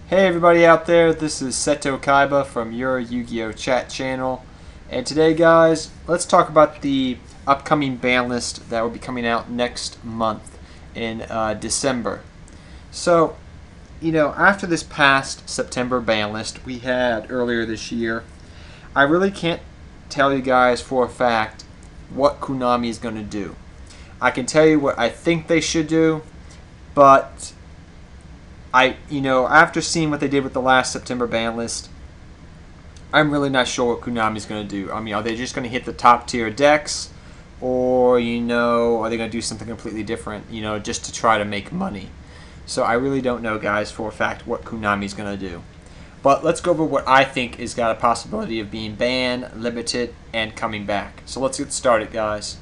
Hey everybody out there, this is Seto Kaiba from your Yu-Gi-Oh! Chat channel. And today guys, let's talk about the upcoming ban list that will be coming out next month in December. So, after this past September ban list we had earlier this year, I really can't tell you guys for a fact what Konami is going to do. I can tell you what I think they should do, but after seeing what they did with the last September ban list, I'm really not sure what Konami's going to do. I mean, are they just going to hit the top tier decks, or are they going to do something completely different? Just to try to make money. So I really don't know, guys, for a fact what Konami's going to do. But let's go over what I think has got a possibility of being banned, limited, and coming back. So let's get started, guys.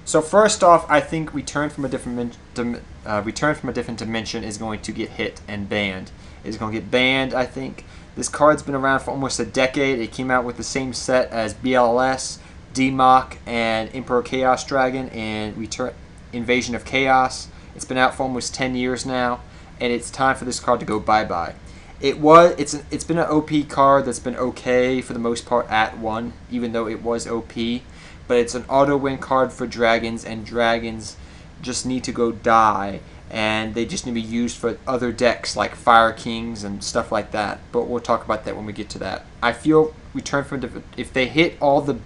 So first off, I think Return from a Different Dimension is going to get hit and banned. It's going to get banned, I think. This card's been around for almost a decade. It came out with the same set as BLS, DMOC, and Emperor Chaos Dragon and Invasion of Chaos. It's been out for almost 10 years now, and it's time for this card to go bye-bye. It's been an OP card that's been okay for the most part at 1, even though it was OP. But it's an auto-win card for dragons, and dragons just need to go die, and they just need to be used for other decks like Fire Kings and stuff like that. But we'll talk about that when we get to that. I feel Return from Different, if they hit all the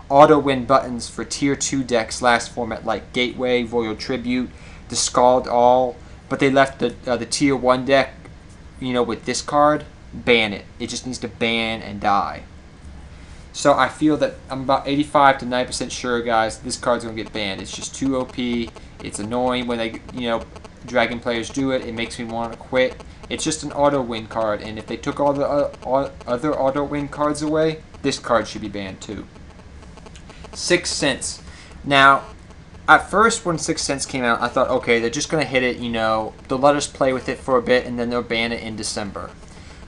auto-win buttons for Tier 2 decks last format like Gateway, Royal Tribute, Discard All, but they left the Tier 1 deck, with this card, ban it. It just needs to ban and die. So I feel that I'm about 85 to 90% sure, guys, this card's going to get banned. It's just too OP. It's annoying when Dragon players do it. It makes me want to quit. It's just an auto-win card, and if they took all the other auto-win cards away, this card should be banned too. 6 cents. Now, at first when 6 cents came out, I thought, okay, they're just going to hit it, they'll let us play with it for a bit, and then they'll ban it in December.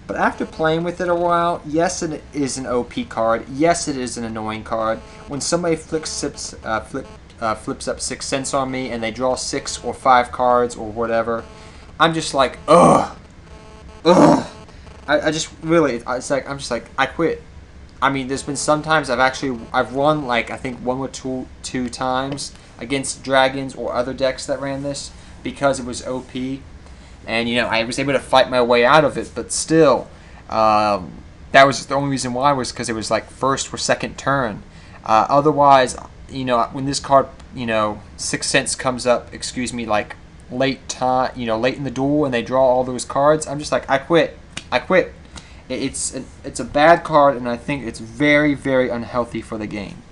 But after playing with it a while, yes, it is an OP card. Yes, it is an annoying card. When somebody flips up 6 cents on me and they draw 6 or 5 cards or whatever, I'm just like, ugh. I just really, I'm just like, I quit. I mean, there's been some times I've won like I think 1 or 2 times against dragons or other decks that ran this because it was OP. And, I was able to fight my way out of it, but still, that was the only reason why was because it was like first or second turn. Otherwise, when this card, 6 cents comes up, like late in the duel and they draw all those cards, I'm just like, I quit. It's a bad card, and I think it's very, very unhealthy for the game.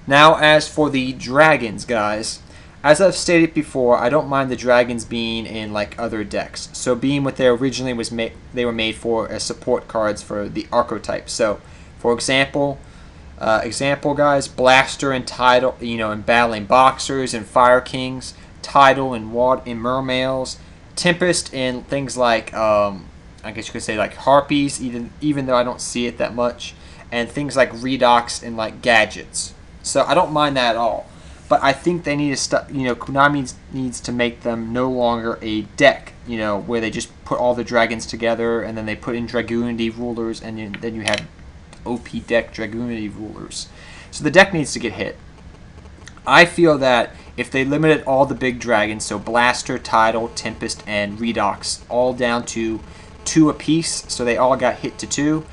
Now, as for the dragons, guys, as I've stated before, I don't mind the dragons being in like other decks. So being what they originally they were made for as support cards for the archetype. So, for example, guys, Blaster and Tidal, in battling Boxers and Fire Kings, Tidal and Mermails, Tempest and things like I guess you could say like Harpies, even though I don't see it that much, and things like Redox and like Gadgets. So I don't mind that at all. But I think they need to stop. Konami needs to make them no longer a deck. Where they just put all the dragons together and then they put in Dragoonity rulers, and then you have OP deck Dragoonity rulers. So the deck needs to get hit. I feel that if they limited all the big dragons, so Blaster, Tidal, Tempest, and Redox, all down to 2 apiece, so they all got hit to 2.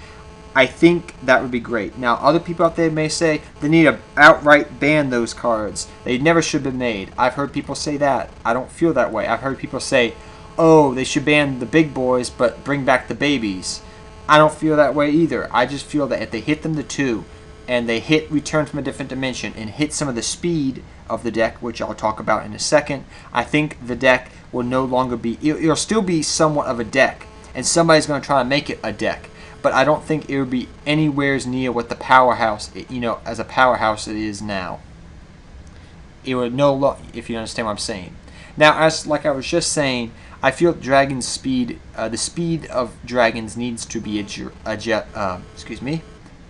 I think that would be great. Now, other people out there may say they need to outright ban those cards. They never should have been made. I've heard people say that. I don't feel that way. I've heard people say, oh, they should ban the big boys but bring back the babies. I don't feel that way either. I just feel that if they hit them to 2 and they hit Return from a Different Dimension and hit some of the speed of the deck, which I'll talk about in a second, I think the deck will no longer be... It'll still be somewhat of a deck, and somebody's going to try to make it a deck. But I don't think it would be anywhere near what the powerhouse, as a powerhouse it is now. It would if you understand what I'm saying. Now, like I was just saying, I feel dragon's speed, the speed of dragons needs to be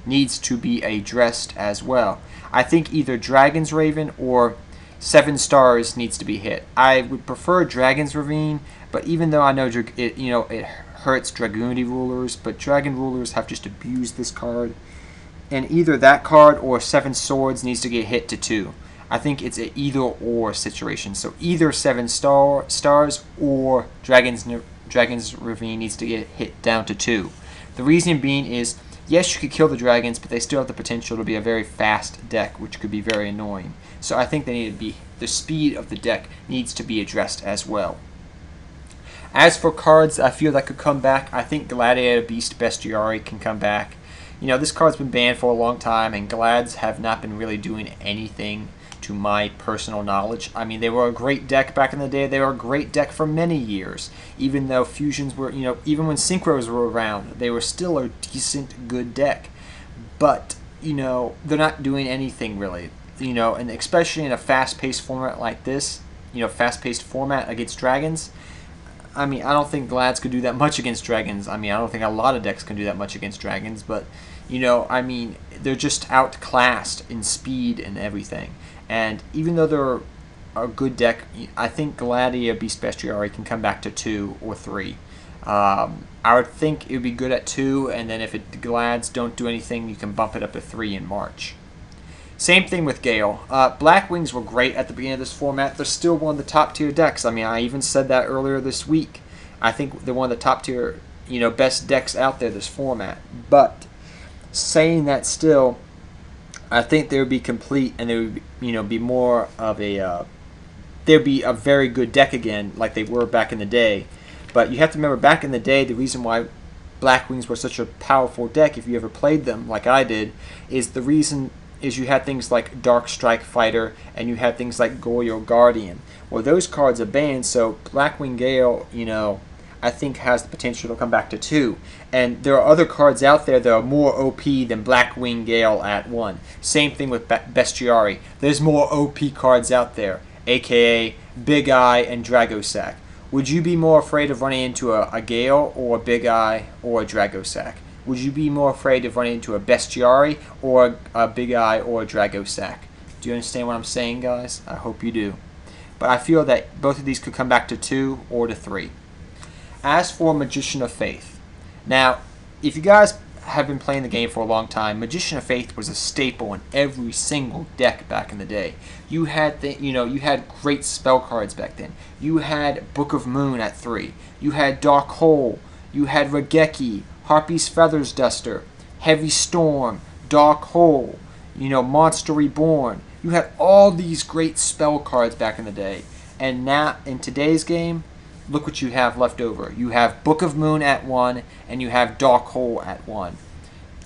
needs to be addressed as well. I think either Dragon's Raven or 7 stars needs to be hit. I would prefer Dragon's Ravine But even though I know it hurts Dragoonity rulers, but Dragon rulers have just abused this card. And either that card or Seven Swords needs to get hit to 2. I think it's an either or situation. So either stars or Dragon's Ravine needs to get hit down to 2. The reason being is, yes, you could kill the dragons, but they still have the potential to be a very fast deck, which could be very annoying. So I think the speed of the deck needs to be addressed as well. As for cards I feel that could come back, I think Gladiator Beast Bestiary can come back. This card's been banned for a long time, and Glads have not been really doing anything to my personal knowledge. I mean, they were a great deck back in the day. They were a great deck for many years. Even though fusions were, even when synchros were around, they were still a decent, good deck. But, they're not doing anything really. And especially in a fast-paced format like this, fast-paced format against dragons, I mean, I don't think Glads could do that much against dragons. I mean, I don't think a lot of decks can do that much against dragons, but, I mean, they're just outclassed in speed and everything. And even though they're a good deck, I think Gladiator Beast Bestiary can come back to 2 or 3. I would think it would be good at 2, and then if the Glads don't do anything, you can bump it up to 3 in March. Same thing with Gale. Blackwings were great at the beginning of this format. They're still one of the top tier decks. I mean, I even said that earlier this week. I think they're one of the top tier, best decks out there this format. But saying that still, I think they would be complete, and they would, be more of a, they'd be a very good deck again, like they were back in the day. But you have to remember, back in the day, the reason why Blackwings were such a powerful deck, if you ever played them, like I did, is you had things like Dark Strike Fighter, and you had things like Goyo Guardian. Well, those cards are banned, so Blackwing Gale, I think has the potential to come back to 2. And there are other cards out there that are more OP than Blackwing Gale at 1. Same thing with Bestiary. There's more OP cards out there, aka Big Eye and Dragosack. Would you be more afraid of running into a Gale or a Big Eye or a Dragosack? Would you be more afraid of running into a Bestiary or a Big Eye or a Dragosack? Do you understand what I'm saying, guys? I hope you do. But I feel that both of these could come back to 2 or to 3. As for Magician of Faith, now, if you guys have been playing the game for a long time, Magician of Faith was a staple in every single deck back in the day. You had you had great spell cards back then. You had Book of Moon at 3. You had Dark Hole. You had Regeki, Harpy's Feathers Duster, Heavy Storm, Dark Hole, Monster Reborn. You had all these great spell cards back in the day. And now, in today's game, look what you have left over. You have Book of Moon at 1, and you have Dark Hole at 1.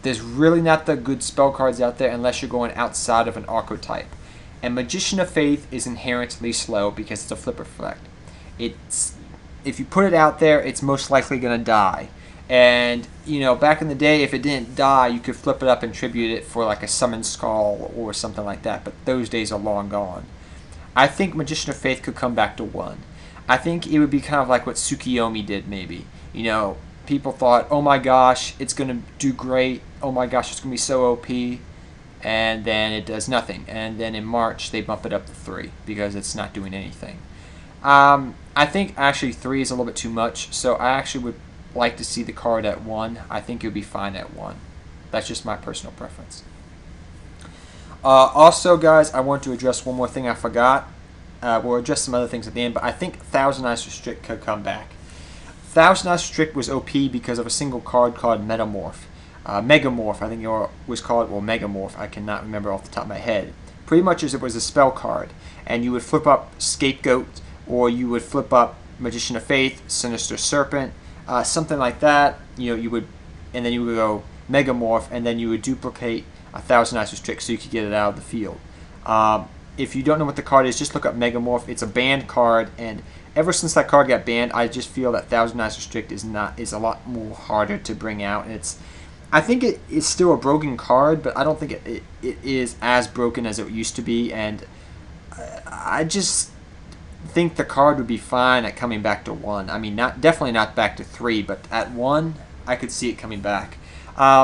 There's really not the good spell cards out there unless you're going outside of an archetype. And Magician of Faith is inherently slow because it's a flip effect. If you put it out there, it's most likely going to die. And, back in the day, if it didn't die, you could flip it up and tribute it for like a Summon Skull or something like that. But those days are long gone. I think Magician of Faith could come back to 1. I think it would be kind of like what Tsukiyomi did, maybe. People thought, oh my gosh, it's going to do great. Oh my gosh, it's going to be so OP. And then it does nothing. And then in March, they bump it up to 3 because it's not doing anything. I think actually 3 is a little bit too much. So I actually would like to see the card at 1. I think it would be fine at 1. That's just my personal preference. Also, guys, I want to address one more thing I forgot. We'll address some other things at the end, but I think Thousand Eyes Restrict could come back. Thousand Eyes Restrict was OP because of a single card called Metamorph. Megamorph, I think it was called, well, Megamorph, I cannot remember off the top of my head. Pretty much as it was a spell card, and you would flip up Scapegoat, or you would flip up Magician of Faith, Sinister Serpent, something like that. You would, and then you would go Megamorph, and then you would duplicate a Thousand Eyes Restrict so you could get it out of the field. If you don't know what the card is, just look up Megamorph. It's a banned card, and ever since that card got banned, I just feel that Thousand Eyes Restrict is a lot more harder to bring out. And I think it is still a broken card, but I don't think it is as broken as it used to be. And I just think the card would be fine at coming back to 1. I mean, definitely not back to 3, but at 1, I could see it coming back.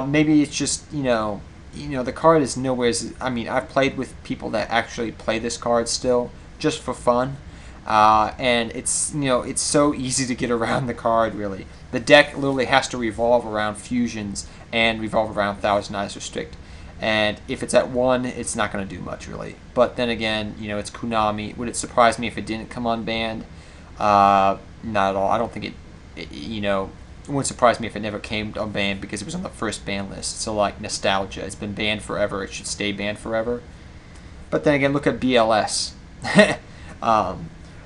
Maybe it's just the card is nowhere. I mean, I've played with people that actually play this card still, just for fun. And it's it's so easy to get around the card. Really, the deck literally has to revolve around fusions and revolve around Thousand Eyes Restrict. And if it's at 1, it's not going to do much really. But then again, it's Konami. Would it surprise me if it didn't come unbanned? Not at all. I don't think it wouldn't surprise me if it never came unbanned because it was on the first ban list. So like nostalgia, it's been banned forever. It should stay banned forever. But then again, look at BLS.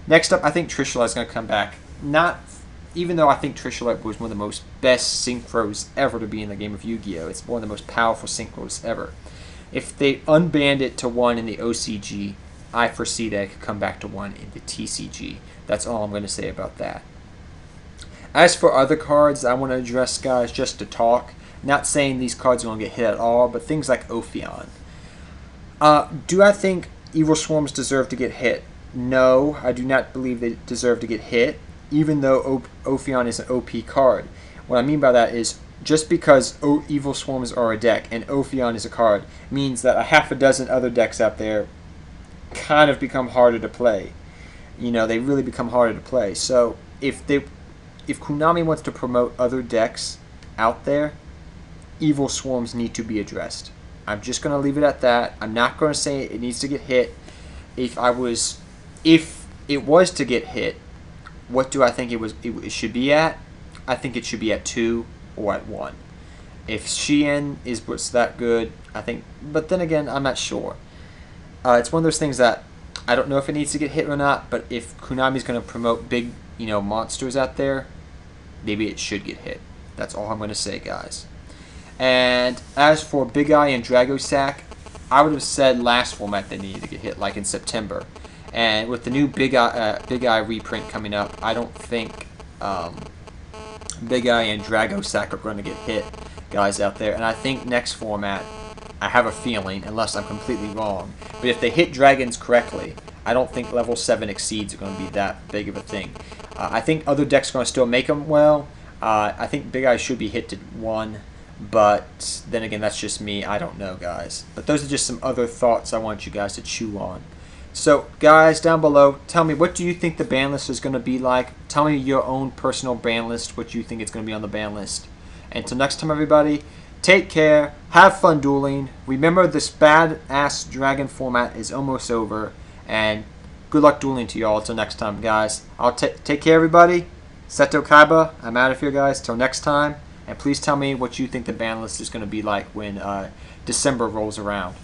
Next up, I think Trishula is going to come back. Even though I think Trishula was one of the most best synchros ever to be in the game of Yu-Gi-Oh! It's one of the most powerful synchros ever. If they unbanned it to 1 in the OCG, I foresee that it could come back to 1 in the TCG. That's all I'm going to say about that. As for other cards I want to address, guys, just to talk, not saying these cards are going to get hit at all, but things like Ophion. Do I think Evil Swarms deserve to get hit? No, I do not believe they deserve to get hit, even though Ophion is an OP card. What I mean by that is just because Evil Swarms are a deck and Ophion is a card means that a half a dozen other decks out there kind of become harder to play. They really become harder to play. So if Konami wants to promote other decks out there, Evil Swarms need to be addressed. I'm just going to leave it at that. I'm not going to say it needs to get hit. If it was to get hit, what do I think it should be at? I think it should be at 2 or at 1. If Shien is what's that good, I think. But then again, I'm not sure. It's one of those things that I don't know if it needs to get hit or not. But if Konami's going to promote big, monsters out there, maybe it should get hit. That's all I'm going to say, guys. And as for Big Eye and Dragosack, I would have said last format they needed to get hit, like in September. And with the new Big Eye reprint coming up, I don't think Big Eye and Dragosack are going to get hit, guys, out there. And I think next format, I have a feeling, unless I'm completely wrong, but if they hit dragons correctly, I don't think level 7 exceeds are going to be that big of a thing. I think other decks are going to still make them well. I think Big Eye should be hit to 1. But then again, that's just me. I don't know, guys. But those are just some other thoughts I want you guys to chew on. So, guys, down below, tell me, what do you think the ban list is going to be like? Tell me your own personal ban list, what you think it's going to be on the ban list. And until next time, everybody, take care, have fun dueling. Remember, this badass dragon format is almost over. And good luck dueling to you all. Until next time, guys. I'll take care, everybody. Seto Kaiba, I'm out of here, guys. Till next time. And please tell me what you think the ban list is going to be like when December rolls around.